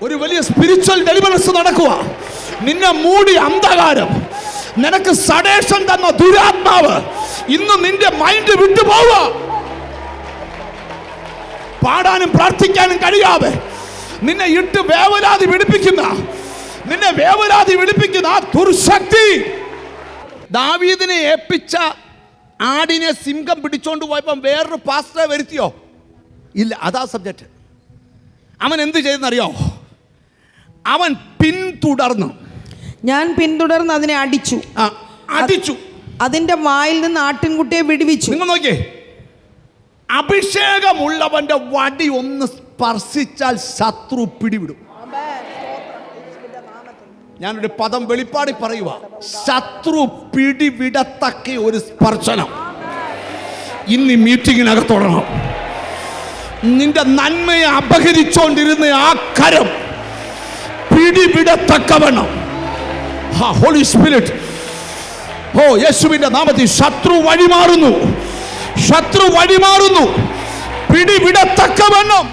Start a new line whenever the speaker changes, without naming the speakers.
ഒരു വലിയ spiritual deliverance നടക്കുക. നിന്നെ മൂടി അന്ധകാരം, നിനക്ക് സഡേഷൻ തന്ന ദുരാത്മാവ് ഇന്ന് നിന്റെ മൈൻഡ് വിട്ടുപോവുക. പാടാനും പ്രാർത്ഥിക്കാനും കഴിയാതെ നിന്നെ ഇട്ട് വേവലാതി പിടിപ്പിക്കുന്ന ആ ദുർശക്തി ദാവീദിനെ ഏൽപ്പിച്ച ആടിനെ സിംഹം പിടിച്ചോണ്ട് പോയപ്പോൾ വേറൊരു പാസ്റ്ററെ വരുത്തിയോ? ഇല്ല. അതാ സബ്ജക്റ്റ്. അവൻ എന്ത് ചെയ്തെന്നറിയോ? അവൻ പിന്തുടർന്നു.
ഞാൻ പിന്തുടർന്ന് അതിനെ അടിച്ചു. അതിന്റെ വായിൽ നിന്ന് ആട്ടിൻകുട്ടിയെ വിടുവിച്ചു.
നിങ്ങൾ നോക്കിയേ, അഭിഷേകമുള്ളവന്റെ വടി ഒന്ന് സ്പർശിച്ചാൽ ശത്രു പിടിവിടും. ഞാനൊരു പദം വെളിപ്പാടി പറയുക, ശത്രു പിടിവിടത്തക്ക ഒരു സ്പർശനം ഇന്ന് മീറ്റിങ്ങിനകത്തോടണം. നിന്റെ നന്മയെ അപഹരിച്ചോണ്ടിരുന്ന ആ കരം പിടിവിടത്തക്കവണ്ണം ഹോളി സ്പിരിറ്റ്, യേശുവിന്റെ നാമത്തിൽ ശത്രു വഴിമാറുന്നു, പിടിവിടത്തക്കവണ്ണം